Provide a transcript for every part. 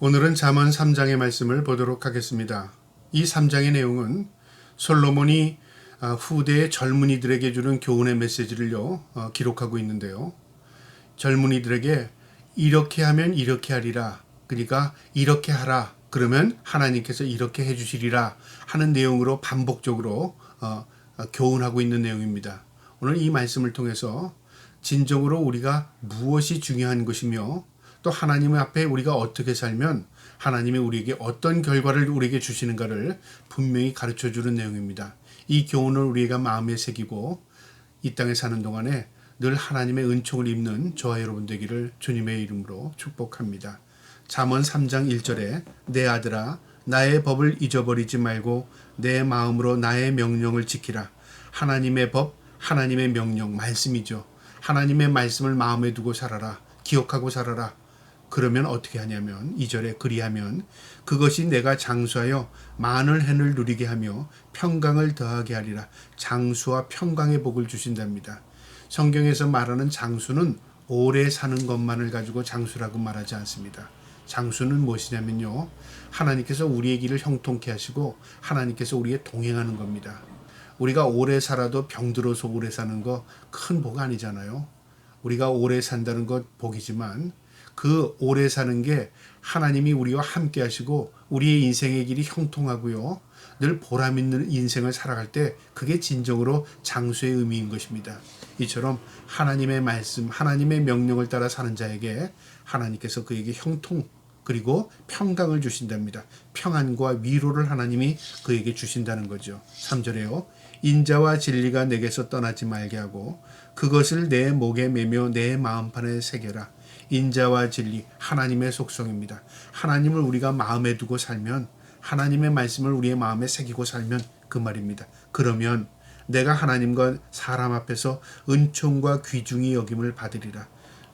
오늘은 잠언 3장의 말씀을 보도록 하겠습니다. 이 3장의 내용은 솔로몬이 후대의 젊은이들에게 주는 교훈의 메시지를요 기록하고 있는데요. 젊은이들에게 이렇게 하면 이렇게 하리라, 그러니까 이렇게 하라, 그러면 하나님께서 이렇게 해주시리라 하는 내용으로 반복적으로 교훈하고 있는 내용입니다. 오늘 이 말씀을 통해서 진정으로 우리가 무엇이 중요한 것이며 또 하나님 앞에 우리가 어떻게 살면 하나님이 우리에게 어떤 결과를 우리에게 주시는가를 분명히 가르쳐주는 내용입니다. 이 교훈을 우리가 마음에 새기고 이 땅에 사는 동안에 늘 하나님의 은총을 입는 저와 여러분 되기를 주님의 이름으로 축복합니다. 잠언 3장 1절에 내 아들아 나의 법을 잊어버리지 말고 내 마음으로 나의 명령을 지키라. 하나님의 법, 하나님의 명령, 말씀이죠. 하나님의 말씀을 마음에 두고 살아라. 기억하고 살아라. 그러면 어떻게 하냐면 2절에 그리하면 그것이 내가 장수하여 많은 해를 누리게 하며 평강을 더하게 하리라. 장수와 평강의 복을 주신답니다. 성경에서 말하는 장수는 오래 사는 것만을 가지고 장수라고 말하지 않습니다. 장수는 무엇이냐면요, 하나님께서 우리의 길을 형통케 하시고 하나님께서 우리의 동행하는 겁니다. 우리가 오래 살아도 병들어서 오래 사는 거 큰 복 아니잖아요. 우리가 오래 산다는 것 복이지만 그 오래 사는 게 하나님이 우리와 함께 하시고 우리의 인생의 길이 형통하고요, 늘 보람 있는 인생을 살아갈 때 그게 진정으로 장수의 의미인 것입니다. 이처럼 하나님의 말씀, 하나님의 명령을 따라 사는 자에게 하나님께서 그에게 형통 그리고 평강을 주신답니다. 평안과 위로를 하나님이 그에게 주신다는 거죠. 3절에요. 인자와 진리가 내게서 떠나지 말게 하고 그것을 내 목에 매며 내 마음판에 새겨라. 인자와 진리, 하나님의 속성입니다. 하나님을 우리가 마음에 두고 살면, 하나님의 말씀을 우리의 마음에 새기고 살면 그 말입니다. 그러면 내가 하나님과 사람 앞에서 은총과 귀중히 여김을 받으리라.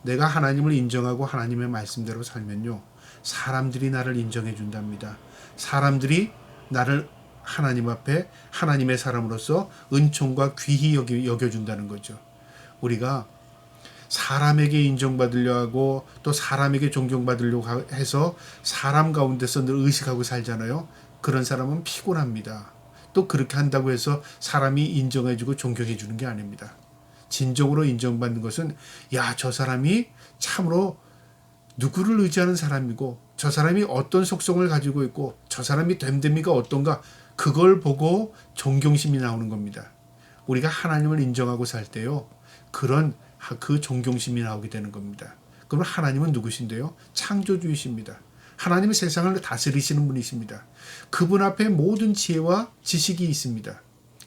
내가 하나님을 인정하고 하나님의 말씀대로 살면요, 사람들이 나를 인정해 준답니다. 사람들이 나를 하나님 앞에 하나님의 사람으로서 은총과 귀히 여겨준다는 거죠. 우리가 사람에게 인정받으려 하고 또 사람에게 존경받으려고 해서 사람 가운데서 늘 의식하고 살잖아요. 그런 사람은 피곤합니다. 또 그렇게 한다고 해서 사람이 인정해주고 존경해주는 게 아닙니다. 진정으로 인정받는 것은 야, 저 사람이 참으로 누구를 의지하는 사람이고 저 사람이 어떤 속성을 가지고 있고 저 사람이 됨됨이가 어떤가, 그걸 보고 존경심이 나오는 겁니다. 우리가 하나님을 인정하고 살 때요, 그런 그 존경심이 나오게 되는 겁니다. 그럼 하나님은 누구신데요? 창조주이십니다. 하나님은 세상을 다스리시는 분이십니다. 그분 앞에 모든 지혜와 지식이 있습니다.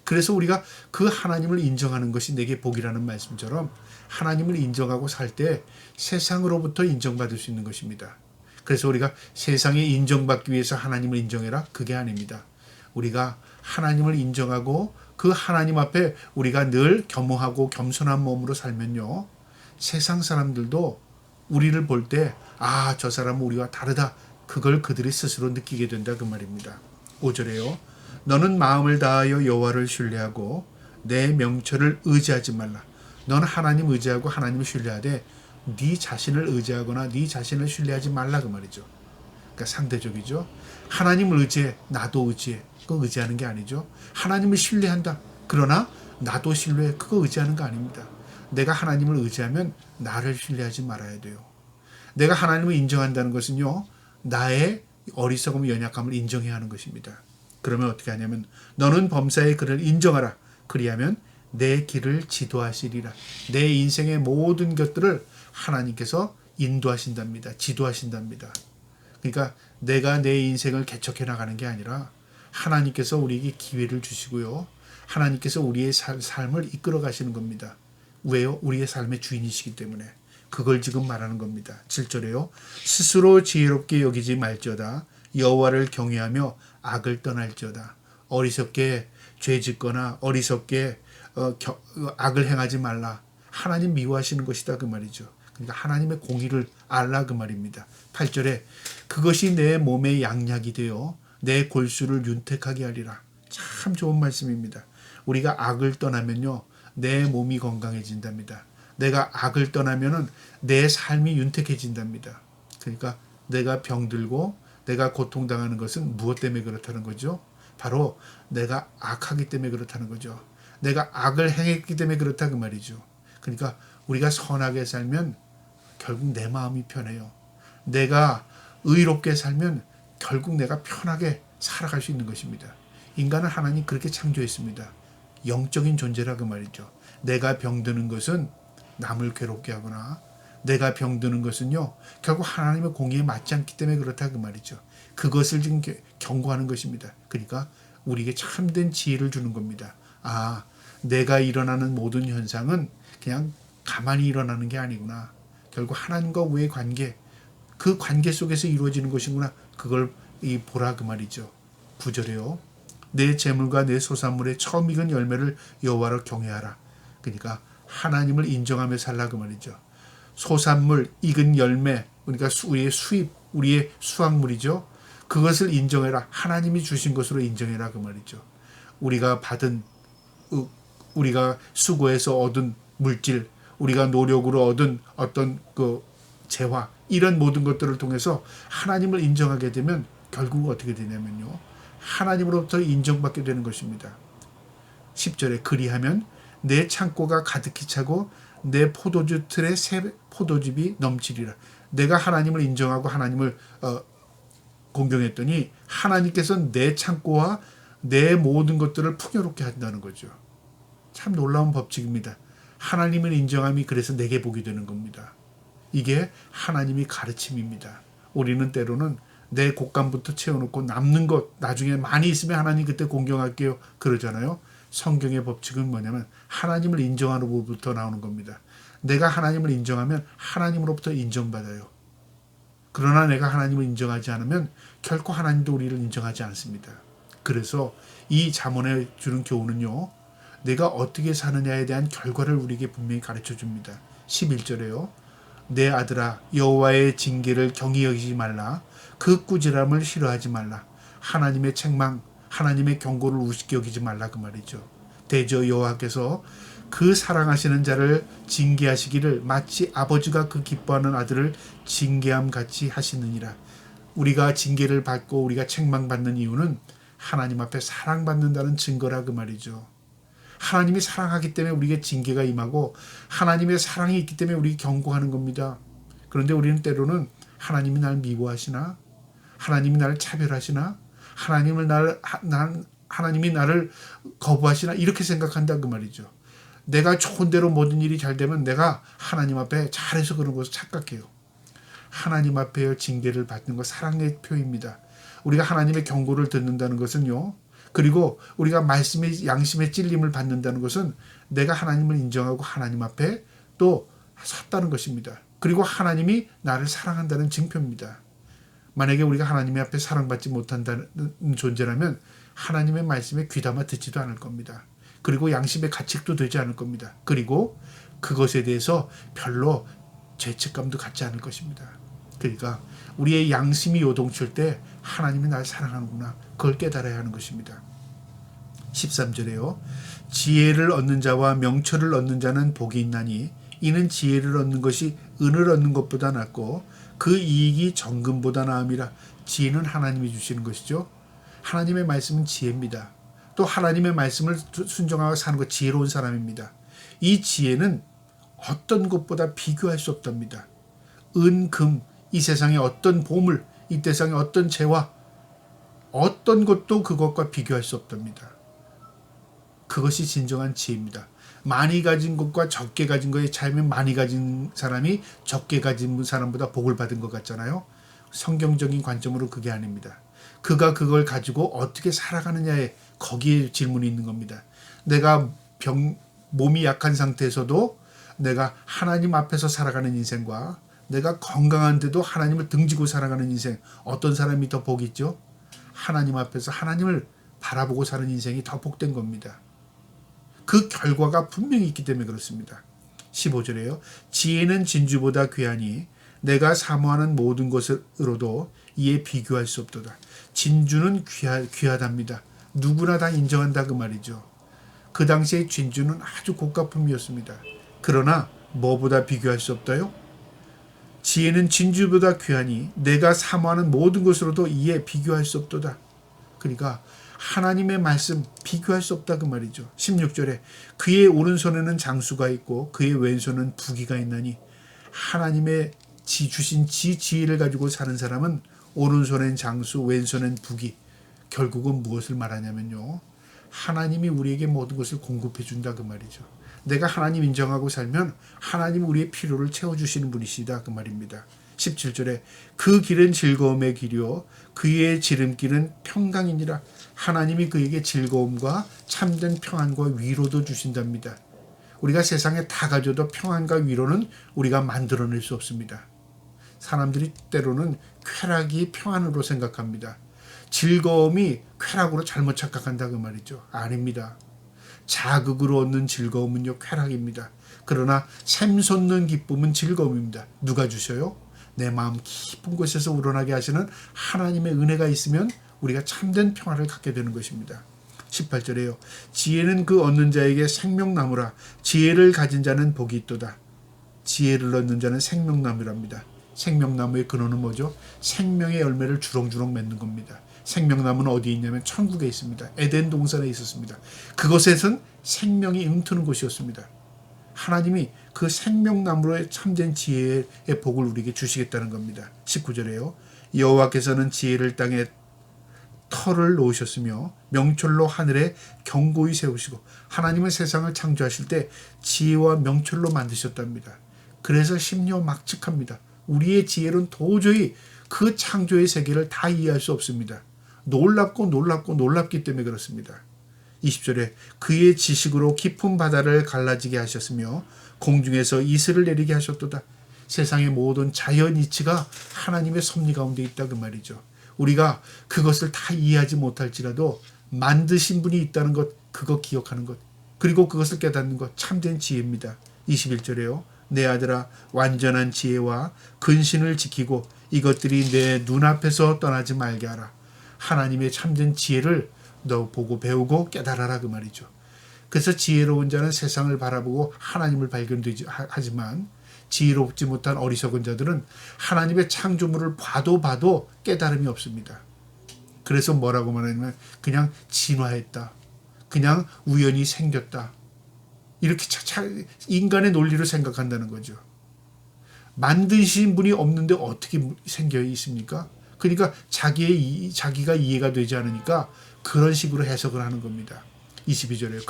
그래서 우리가 그 하나님을 인정하는 것이 내게 복이라는 말씀처럼 하나님을 인정하고 살 때 세상으로부터 인정받을 수 있는 것입니다. 그래서 우리가 세상에 인정받기 위해서 하나님을 인정해라, 그게 아닙니다. 우리가 하나님을 인정하고 그 하나님 앞에 우리가 늘 겸허하고 겸손한 몸으로 살면요, 세상 사람들도 우리를 볼 때 아, 저 사람은 우리와 다르다, 그걸 그들이 스스로 느끼게 된다, 그 말입니다. 5절에요. 너는 마음을 다하여 여호와를 신뢰하고 내 명철을 의지하지 말라. 너는 하나님 의지하고 하나님을 신뢰하되 네 자신을 의지하거나 네 자신을 신뢰하지 말라, 그 말이죠. 그러니까 상대적이죠. 하나님을 의지해, 나도 의지해, 그거 의지하는 게 아니죠. 하나님을 신뢰한다, 그러나 나도 신뢰해, 그거 의지하는 거 아닙니다. 내가 하나님을 의지하면 나를 신뢰하지 말아야 돼요. 내가 하나님을 인정한다는 것은요, 나의 어리석음, 연약함을 인정해야 하는 것입니다. 그러면 어떻게 하냐면 너는 범사의 그를 인정하라. 그리하면 내 길을 지도하시리라. 내 인생의 모든 것들을 하나님께서 인도하신답니다. 지도하신답니다. 그러니까 내가 내 인생을 개척해 나가는 게 아니라 하나님께서 우리에게 기회를 주시고요, 하나님께서 우리의 삶을 이끌어 가시는 겁니다. 왜요? 우리의 삶의 주인이시기 때문에. 그걸 지금 말하는 겁니다. 7절에요. 스스로 지혜롭게 여기지 말지어다. 여호와를 경외하며 악을 떠날지어다. 어리석게 죄짓거나 어리석게 악을 행하지 말라. 하나님 미워하시는 것이다, 그 말이죠. 그러니까 하나님의 공의를 알라, 그 말입니다. 8절에 그것이 내 몸의 양약이 되어 내 골수를 윤택하게 하리라. 참 좋은 말씀입니다. 우리가 악을 떠나면요, 내 몸이 건강해진답니다. 내가 악을 떠나면은 내 삶이 윤택해진답니다. 그러니까 내가 병들고 내가 고통당하는 것은 무엇 때문에 그렇다는 거죠? 바로 내가 악하기 때문에 그렇다는 거죠. 내가 악을 행했기 때문에 그렇다 그 말이죠. 그러니까 우리가 선하게 살면 결국 내 마음이 편해요. 내가 의롭게 살면 결국 내가 편하게 살아갈 수 있는 것입니다. 인간은 하나님 그렇게 창조했습니다. 영적인 존재라 그 말이죠. 내가 병드는 것은 남을 괴롭게 하거나 내가 병드는 것은요 결국 하나님의 공의에 맞지 않기 때문에 그렇다 그 말이죠. 그것을 지금 경고하는 것입니다. 그러니까 우리에게 참된 지혜를 주는 겁니다. 아, 내가 일어나는 모든 현상은 그냥 가만히 일어나는 게 아니구나. 결국 하나님과 우리의 관계, 그 관계 속에서 이루어지는 것이구나. 그걸 보라 그 말이죠. 9절에요. 내 재물과 내 소산물의 처음 익은 열매를 여호와로 경외하라. 그러니까 하나님을 인정하며 살라 그 말이죠. 소산물, 익은 열매, 그러니까 우리의 수입, 우리의 수확물이죠. 그것을 인정해라. 하나님이 주신 것으로 인정해라 그 말이죠. 우리가 받은, 우리가 수고해서 얻은 물질, 우리가 노력으로 얻은 어떤 그 재화, 이런 모든 것들을 통해서 하나님을 인정하게 되면 결국 어떻게 되냐면요. 하나님으로부터 인정받게 되는 것입니다. 10절에 그리하면 내 창고가 가득히 차고 내 포도주 틀에 새 포도즙이 넘치리라. 내가 하나님을 인정하고 하나님을 공경했더니 하나님께서 내 창고와 내 모든 것들을 풍요롭게 한다는 거죠. 참 놀라운 법칙입니다. 하나님을 인정함이 그래서 내게 복이 되는 겁니다. 이게 하나님이 가르침입니다. 우리는 때로는 내 곳간부터 채워놓고 남는 것 나중에 많이 있으면 하나님 그때 공경할게요 그러잖아요. 성경의 법칙은 뭐냐면 하나님을 인정하는 부분부터 나오는 겁니다. 내가 하나님을 인정하면 하나님으로부터 인정받아요. 그러나 내가 하나님을 인정하지 않으면 결코 하나님도 우리를 인정하지 않습니다. 그래서 이 잠언에 주는 교훈은요. 내가 어떻게 사느냐에 대한 결과를 우리에게 분명히 가르쳐 줍니다. 11절에요. 내 아들아 여호와의 징계를 경히 여기지 말라. 그 꾸지람을 싫어하지 말라. 하나님의 책망, 하나님의 경고를 우습게 여기지 말라 그 말이죠. 대저 여호와께서 그 사랑하시는 자를 징계하시기를 마치 아버지가 그 기뻐하는 아들을 징계함 같이 하시느니라. 우리가 징계를 받고 우리가 책망받는 이유는 하나님 앞에 사랑받는다는 증거라 그 말이죠. 하나님이 사랑하기 때문에 우리에게 징계가 임하고 하나님의 사랑이 있기 때문에 우리에게 경고하는 겁니다. 그런데 우리는 때로는 하나님이 나를 미워하시나? 하나님이 나를 차별하시나? 하나님이 나를 거부하시나? 이렇게 생각한다 그 말이죠. 내가 좋은 대로 모든 일이 잘 되면 내가 하나님 앞에 잘해서 그런 것을 착각해요. 하나님 앞에 징계를 받는 것 사랑의 표입니다. 우리가 하나님의 경고를 듣는다는 것은요. 그리고 우리가 말씀의 양심의 찔림을 받는다는 것은 내가 하나님을 인정하고 하나님 앞에 또 섰다는 것입니다. 그리고 하나님이 나를 사랑한다는 증표입니다. 만약에 우리가 하나님 앞에 사랑받지 못한다는 존재라면 하나님의 말씀에 귀담아 듣지도 않을 겁니다. 그리고 양심의 가책도 되지 않을 겁니다. 그리고 그것에 대해서 별로 죄책감도 갖지 않을 것입니다. 그러니까 우리의 양심이 요동칠 때 하나님이 나를 사랑하는구나. 그걸 깨달아야 하는 것입니다. 13절에요. 지혜를 얻는 자와 명철을 얻는 자는 복이 있나니 이는 지혜를 얻는 것이 은을 얻는 것보다 낫고 그 이익이 정금보다 나음이라. 지혜는 하나님이 주시는 것이죠. 하나님의 말씀은 지혜입니다. 또 하나님의 말씀을 순종하고 사는 것 지혜로운 사람입니다. 이 지혜는 어떤 것보다 비교할 수 없답니다. 은, 금, 이 세상의 어떤 보물, 이 세상의 어떤 재화, 어떤 것도 그것과 비교할 수 없답니다. 그것이 진정한 지혜입니다. 많이 가진 것과 적게 가진 것의 차이면 많이 가진 사람이 적게 가진 사람보다 복을 받은 것 같잖아요. 성경적인 관점으로 그게 아닙니다. 그가 그걸 가지고 어떻게 살아가느냐에 거기에 질문이 있는 겁니다. 내가 몸이 약한 상태에서도 내가 하나님 앞에서 살아가는 인생과 내가 건강한데도 하나님을 등지고 살아가는 인생, 어떤 사람이 더 복이 있죠? 하나님 앞에서 하나님을 바라보고 사는 인생이 더 복된 겁니다. 그 결과가 분명히 있기 때문에 그렇습니다. 15절에요. 지혜는 진주보다 귀하니 내가 사모하는 모든 것으로도 이에 비교할 수 없도다. 진주는 귀하답니다. 누구나 다 인정한다 그 말이죠. 그 당시에 진주는 아주 고가품이었습니다. 그러나 뭐보다 비교할 수 없다요? 지혜는 진주보다 귀하니 내가 사모하는 모든 것으로도 이에 비교할 수 없도다. 그러니까 하나님의 말씀 비교할 수 없다 그 말이죠. 16절에 그의 오른손에는 장수가 있고 그의 왼손은 부귀가 있나니 하나님의 주신 지혜를 가지고 사는 사람은 오른손엔 장수, 왼손엔 부귀. 결국은 무엇을 말하냐면요. 하나님이 우리에게 모든 것을 공급해 준다 그 말이죠. 내가 하나님 인정하고 살면 하나님 우리의 필요를 채워주시는 분이시다 그 말입니다. 17절에 그 길은 즐거움의 길이요 그의 지름길은 평강이니라. 하나님이 그에게 즐거움과 참된 평안과 위로도 주신답니다. 우리가 세상에 다 가져도 평안과 위로는 우리가 만들어낼 수 없습니다. 사람들이 때로는 쾌락이 평안으로 생각합니다. 즐거움이 쾌락으로 잘못 착각한다 그 말이죠. 아닙니다. 자극으로 얻는 즐거움은요 쾌락입니다. 그러나 샘솟는 기쁨은 즐거움입니다. 누가 주셔요? 내 마음 깊은 곳에서 우러나게 하시는 하나님의 은혜가 있으면 우리가 참된 평화를 갖게 되는 것입니다. 18절에요. 지혜는 그 얻는 자에게 생명나무라. 지혜를 가진 자는 복이 있도다. 지혜를 얻는 자는 생명나무랍니다. 생명나무의 근원은 뭐죠? 생명의 열매를 주렁주렁 맺는 겁니다. 생명나무는 어디에 있냐면 천국에 있습니다. 에덴 동산에 있었습니다. 그것에선 생명이 흠트는 곳이었습니다. 하나님이 그 생명나무로의 참된 지혜의 복을 우리에게 주시겠다는 겁니다. 19절에요. 여호와께서는 지혜를 땅에 터를 놓으셨으며 명철로 하늘에 견고히 세우시고 하나님은 세상을 창조하실 때 지혜와 명철로 만드셨답니다. 그래서 심려 막측합니다. 우리의 지혜는 도저히 그 창조의 세계를 다 이해할 수 없습니다. 놀랍기 때문에 그렇습니다. 20절에 그의 지식으로 깊은 바다를 갈라지게 하셨으며 공중에서 이슬을 내리게 하셨도다. 세상의 모든 자연 이치가 하나님의 섭리 가운데 있다 그 말이죠. 우리가 그것을 다 이해하지 못할지라도 만드신 분이 있다는 것, 그거 기억하는 것, 그리고 그것을 깨닫는 것 참된 지혜입니다. 21절에요. 내 아들아 완전한 지혜와 근신을 지키고 이것들이 내 눈앞에서 떠나지 말게 하라. 하나님의 참된 지혜를 너 보고 배우고 깨달아라 그 말이죠. 그래서 지혜로운 자는 세상을 바라보고 하나님을 발견되지 하지만 지혜롭지 못한 어리석은 자들은 하나님의 창조물을 봐도 깨달음이 없습니다. 그래서 뭐라고 말하냐면 그냥 진화했다. 그냥 우연히 생겼다. 이렇게 인간의 논리로 생각한다는 거죠. 만드신 분이 없는데 어떻게 생겨 있습니까? 그러니까 자기가 이해가 되지 않으니까 그런 식으로 해석을 하는 겁니다. 22절에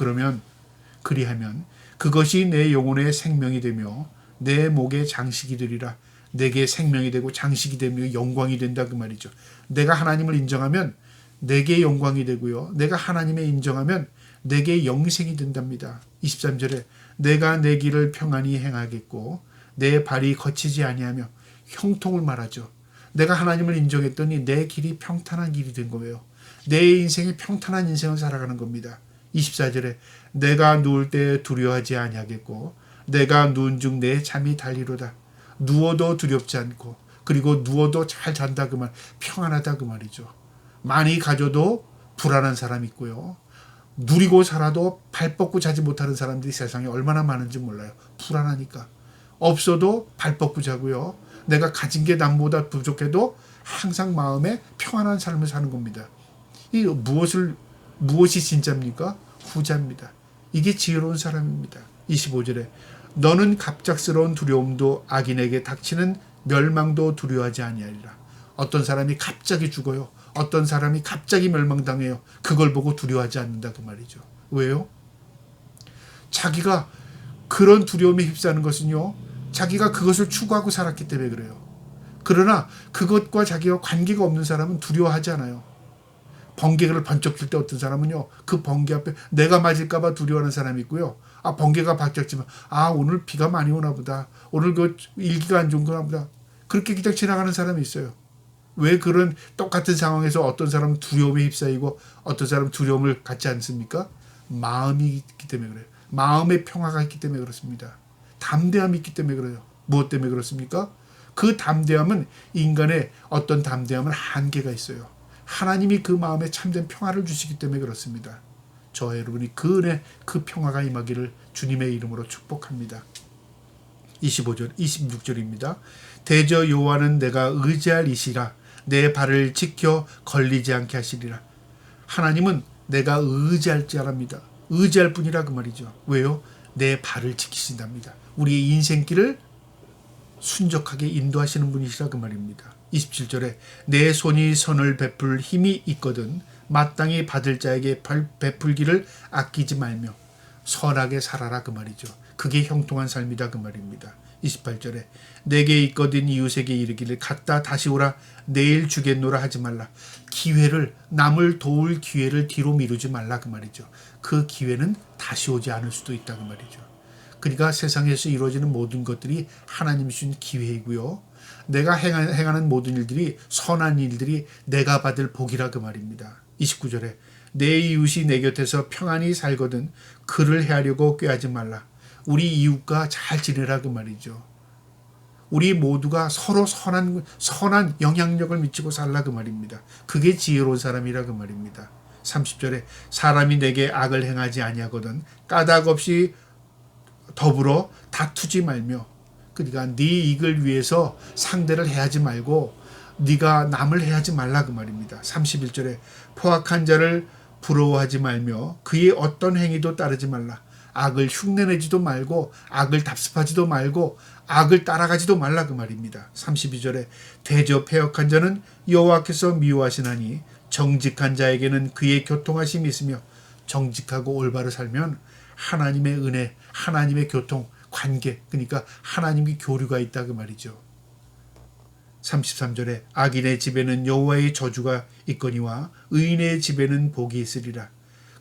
그리하면 그것이 내 영혼의 생명이 되며 내 목의 장식이 되리라. 내게 생명이 되고 장식이 되며 영광이 된다 그 말이죠. 내가 하나님을 인정하면 내게 영광이 되고요. 내가 하나님을 인정하면 내게 영생이 된답니다. 23절에 내가 내 길을 평안히 행하겠고 내 발이 거치지 아니하며 형통을 말하죠. 내가 하나님을 인정했더니 내 길이 평탄한 길이 된 거예요. 내 인생이 평탄한 인생을 살아가는 겁니다. 24절에 내가 누울 때 두려워하지 아니하겠고 내가 누운 중 내 잠이 달리로다. 누워도 두렵지 않고 그리고 누워도 잘 잔다 그 말, 평안하다 그 말이죠. 많이 가져도 불안한 사람이 있고요. 누리고 살아도 발 뻗고 자지 못하는 사람들이 세상에 얼마나 많은지 몰라요. 불안하니까. 없어도 발 뻗고 자고요. 내가 가진 게 남보다 부족해도 항상 마음에 평안한 삶을 사는 겁니다. 이 무엇이 진짜입니까? 후자입니다. 이게 지혜로운 사람입니다. 25절에 너는 갑작스러운 두려움도 악인에게 닥치는 멸망도 두려워하지 아니하리라. 어떤 사람이 갑자기 죽어요. 어떤 사람이 갑자기 멸망당해요. 그걸 보고 두려워하지 않는다 그 말이죠. 왜요? 자기가 그런 두려움에 휩싸는 것은요. 자기가 그것을 추구하고 살았기 때문에 그래요. 그러나 그것과 자기가 관계가 없는 사람은 두려워하지 않아요. 번개를 번쩍 칠 때 어떤 사람은요. 그 번개 앞에 내가 맞을까 봐 두려워하는 사람이 있고요. 번개가 바짝 치면 오늘 비가 많이 오나 보다. 오늘 그 일기가 안 좋은가 보다. 그렇게 그냥 지나가는 사람이 있어요. 왜 그런 똑같은 상황에서 어떤 사람은 두려움에 휩싸이고 어떤 사람은 두려움을 갖지 않습니까? 마음이 있기 때문에 그래요. 마음의 평화가 있기 때문에 그렇습니다. 담대함이 있기 때문에 그래요. 무엇 때문에 그렇습니까? 그 담대함은 인간의 어떤 담대함은 한계가 있어요. 하나님이 그 마음에 참된 평화를 주시기 때문에 그렇습니다. 저와 여러분이 그 은혜, 그 평화가 임하기를 주님의 이름으로 축복합니다. 25절, 26절입니다. 대저 여호와는 내가 의지할 이시라. 내 발을 지켜 걸리지 않게 하시리라. 하나님은 내가 의지할 자랍니다. 의지할 뿐이라 그 말이죠. 왜요? 내 발을 지키신답니다. 우리의 인생길을 순적하게 인도하시는 분이시라 그 말입니다. 27절에 내 손이 선을 베풀 힘이 있거든 마땅히 받을 자에게 베풀기를 아끼지 말며 선하게 살아라 그 말이죠. 그게 형통한 삶이다 그 말입니다. 28절에 내게 있거든 이웃에게 이르기를 갔다 다시 오라 내일 주겠노라 하지 말라. 기회를 남을 도울 기회를 뒤로 미루지 말라 그 말이죠. 그 기회는 다시 오지 않을 수도 있다 그 말이죠. 그러니까 세상에서 이루어지는 모든 것들이 하나님이 주신 기회이고요. 내가 행하는 모든 일들이 선한 일들이 내가 받을 복이라 그 말입니다. 29절에 내 이웃이 내 곁에서 평안히 살거든 그를 해하려고 꾀하지 말라. 우리 이웃과 잘 지내라 그 말이죠. 우리 모두가 서로 선한 영향력을 미치고 살라 그 말입니다. 그게 지혜로운 사람이라 그 말입니다. 30절에 사람이 내게 악을 행하지 아니하거든 까닭 없이 더불어 다투지 말며 그러니까 네 이익을 위해서 상대를 해하지 말고 네가 남을 해하지 말라 그 말입니다. 31절에 포악한 자를 부러워하지 말며 그의 어떤 행위도 따르지 말라. 악을 흉내내지도 말고 악을 답습하지도 말고 악을 따라가지도 말라 그 말입니다. 32절에 대저 패역한 자는 여호와께서 미워하시나니 정직한 자에게는 그의 교통하심이 있으며 정직하고 올바로 살면 하나님의 은혜, 하나님의 교통, 관계 그러니까 하나님의 교류가 있다 그 말이죠. 33절에 악인의 집에는 여호와의 저주가 있거니와 의인의 집에는 복이 있으리라.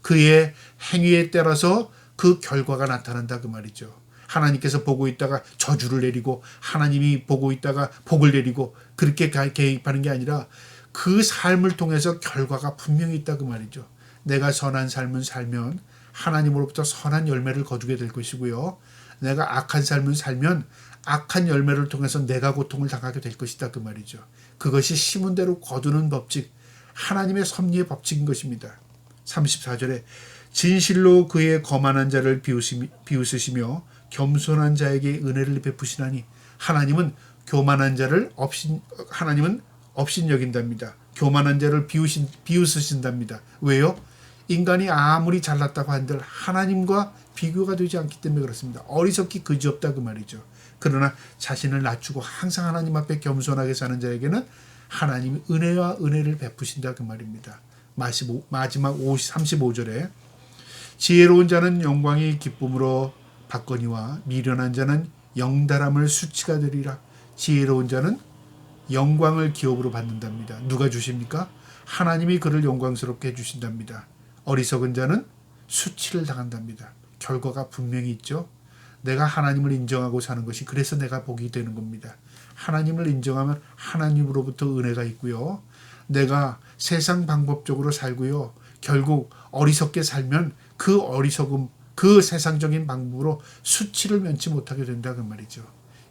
그의 행위에 따라서 그 결과가 나타난다 그 말이죠. 하나님께서 보고 있다가 저주를 내리고 하나님이 보고 있다가 복을 내리고 그렇게 개입하는 게 아니라 그 삶을 통해서 결과가 분명히 있다 그 말이죠. 내가 선한 삶을 살면 하나님으로부터 선한 열매를 거두게 될 것이고요. 내가 악한 삶을 살면 악한 열매를 통해서 내가 고통을 당하게 될 것이다 그 말이죠. 그것이 심은 대로 거두는 법칙, 하나님의 섭리의 법칙인 것입니다. 34절에 진실로 그의 거만한 자를 비웃으시며 겸손한 자에게 은혜를 베푸시나니 하나님은 교만한 자를 하나님은 업신여긴답니다. 교만한 자를 비웃으신답니다. 왜요? 인간이 아무리 잘났다고 한들 하나님과 비교가 되지 않기 때문에 그렇습니다. 어리석기 그지없다 그 말이죠. 그러나 자신을 낮추고 항상 하나님 앞에 겸손하게 사는 자에게는 하나님이 은혜와 은혜를 베푸신다 그 말입니다. 마지막 35절에 지혜로운 자는 영광이 기쁨으로 받거니와 미련한 자는 영달함을 수치가 되리라. 지혜로운 자는 영광을 기업으로 받는답니다. 누가 주십니까? 하나님이 그를 영광스럽게 해주신답니다. 어리석은 자는 수치를 당한답니다. 결과가 분명히 있죠. 내가 하나님을 인정하고 사는 것이 그래서 내가 복이 되는 겁니다. 하나님을 인정하면 하나님으로부터 은혜가 있고요. 내가 세상 방법적으로 살고요. 결국 어리석게 살면 그 어리석음, 그 세상적인 방법으로 수치를 면치 못하게 된다 그 말이죠.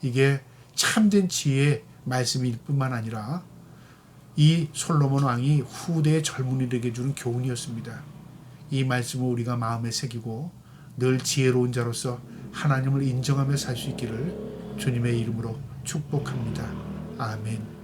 이게 참된 지혜의 말씀일 뿐만 아니라 이 솔로몬 왕이 후대의 젊은이들에게 주는 교훈이었습니다. 이 말씀을 우리가 마음에 새기고 늘 지혜로운 자로서 하나님을 인정하며 살 수 있기를 주님의 이름으로 축복합니다. 아멘.